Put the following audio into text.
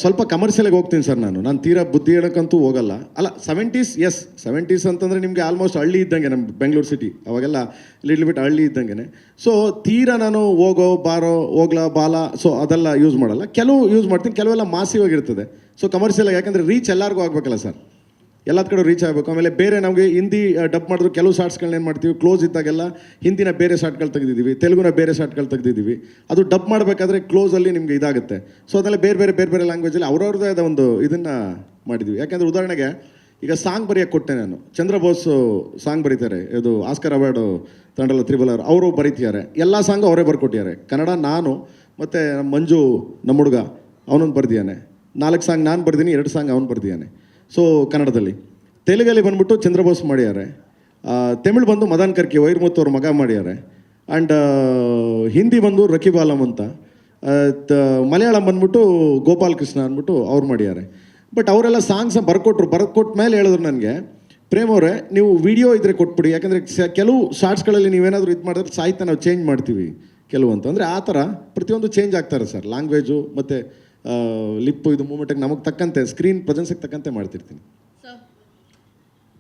ಸ್ವಲ್ಪ ಕಮರ್ಷಿಯಲ್ಗೆ ಹೋಗ್ತೀನಿ ಸರ್ ನಾನು ತೀರಾ ಬುದ್ಧಿ ಹೇಳೋಕ್ಕಂತೂ ಹೋಗಲ್ಲ. ಅಲ್ಲ 70s, ಎಸ್ 70s ಅಂತಂದರೆ ನಿಮಗೆ ಆಲ್ಮೋಸ್ಟ್ ಹಳ್ಳಿ ಇದ್ದಂಗೆ ನಮ್ಮ ಬೆಂಗಳೂರು ಸಿಟಿ ಅವಾಗೆಲ್ಲ ಲಿಟ್ಲ್ ಬಿಟ್ ಹಳ್ಳಿ ಇದ್ದಂಗೆ. ಸೊ ತೀರಾ ನಾನು ಹೋಗೋ ಬಾರೋ ಹೋಗ್ಲಾ ಬಾಲ ಸೊ ಅದೆಲ್ಲ ಯೂಸ್ ಮಾಡಲ್ಲ. ಕೆಲವು ಯೂಸ್ ಮಾಡ್ತೀನಿ, ಕೆಲವೆಲ್ಲ ಮಾಸಿವಾಗಿರ್ತದೆ. ಸೊ ಕಮರ್ಷಿಯಲಾಗಿ ಯಾಕಂದರೆ ರೀಚ್ ಎಲ್ಲರಿಗೂ ಆಗಬೇಕಲ್ಲ ಸರ್, ಎಲ್ಲ ಕಡೆ ರೀಚ್ ಆಗಬೇಕು. ಆಮೇಲೆ ಬೇರೆ ನಮಗೆ ಹಿಂದಿ ಡಬ್ ಮಾಡಿದ್ರು ಕೆಲವು ಶಾರ್ಟ್ಸ್ಗಳನ್ನ ಏನು ಮಾಡ್ತೀವಿ, ಕ್ಲೋಸ್ ಇದ್ದಾಗೆಲ್ಲ ಹಿಂದಿನ ಬೇರೆ ಶಾರ್ಟ್ಗಳು ತೆಗೆದಿದ್ದೀವಿ, ತೆಲುಗುನ ಬೇರೆ ಶಾರ್ಟ್ಗಳು ತೆಗೆದಿದ್ದೀವಿ. ಅದು ಡಬ್ ಮಾಡಬೇಕಾದ್ರೆ ಕ್ಲೋಸಲ್ಲಿ ನಿಮಗೆ ಇದಾಗುತ್ತೆ. ಸೊ ಅದೆಲ್ಲ ಬೇರೆ ಬೇರೆ ಲ್ಯಾಂಗ್ವೇಜಲ್ಲಿ ಅವ್ರವ್ರದ್ದೇ ಆದ ಒಂದು ಇದನ್ನು ಮಾಡಿದ್ವಿ. ಯಾಕೆಂದರೆ ಉದಾಹರಣೆಗೆ ಈಗ ಸಾಂಗ್ ಬರೆಯೋಕ್ಕೆ ಕೊಟ್ಟೆ ನಾನು, ಚಂದ್ರಬೋಸ್ ಸಾಂಗ್ ಬರೀತಾರೆ, ಇದು ಆಸ್ಕರ್ ಅವಾರ್ಡು ತಂಡಲ್ಲ ತ್ರಿಬಲ್ ಅವರು ಬರೀತಿದ್ದಾರೆ. ಎಲ್ಲ ಸಾಂಗು ಅವರೇ ಬರ್ಕೊಟ್ಟಿದ್ದಾರೆ. ಕನ್ನಡ ನಾನು ಮತ್ತು ನಮ್ಮ ಮಂಜು ನಮ್ಮ ಹುಡುಗ ಅವನೊಂದು ಬರ್ದಿದ್ದಾನೆ. 4 ಸಾಂಗ್ ನಾನು ಬರ್ದೀನಿ, 2 ಸಾಂಗ್ ಅವನು ಬರ್ದಿದ್ದಾನೆ. ಸೊ ಕನ್ನಡದಲ್ಲಿ. ತೆಲುಗಲ್ಲಿ ಬಂದ್ಬಿಟ್ಟು ಚಂದ್ರಬೋಸ್ ಮಾಡಿದ್ದಾರೆ. ತಮಿಳ್ ಬಂದು ಮದನ್ ಕರ್ಕಿ ವೈರ್ಮುತ್ತು ಅವ್ರ ಮಗ ಮಾಡಿದ್ದಾರೆ. ಆ್ಯಂಡ್ ಹಿಂದಿ ಬಂದು ರಕೀಬ್ ಆಲಮ್ ಅಂತ. ಮಲಯಾಳಂ ಬಂದ್ಬಿಟ್ಟು ಗೋಪಾಲ್ ಕೃಷ್ಣ ಅಂದ್ಬಿಟ್ಟು ಅವ್ರು ಮಾಡಿದ್ದಾರೆ. ಬಟ್ ಅವರೆಲ್ಲ ಸಾಂಗ್ಸ್ ಬರ್ಕೊಟ್ಟ ಮೇಲೆ ಹೇಳಿದ್ರು ನನಗೆ, ಪ್ರೇಮ್ ಅವರೇ ನೀವು ವಿಡಿಯೋ ಇದ್ರೆ ಕೊಟ್ಬಿಡಿ, ಯಾಕಂದರೆ ಕೆಲವು ಶಾರ್ಟ್ಸ್ಗಳಲ್ಲಿ ನೀವೇನಾದರೂ ಇದು ಮಾಡಿದ್ರೆ ಸಾಹಿತ್ಯ ನಾವು ಚೇಂಜ್ ಮಾಡ್ತೀವಿ ಕೆಲವು ಅಂತ. ಅಂದರೆ ಆ ಥರ ಪ್ರತಿಯೊಂದು ಚೇಂಜ್ ಆಗ್ತಾರೆ ಸರ್, ಲ್ಯಾಂಗ್ವೇಜು ಮತ್ತು ಲಿಪ್ಪು ಇದು ಮೂಮೆಂಟಿಗೆ ನಮಗೆ ತಕ್ಕಂತೆ ಸ್ಕ್ರೀನ್ ಪ್ರೆಸೆನ್ಸಿಗೆ ತಕ್ಕಂತೆ ಮಾಡ್ತಿರ್ತೀನಿ.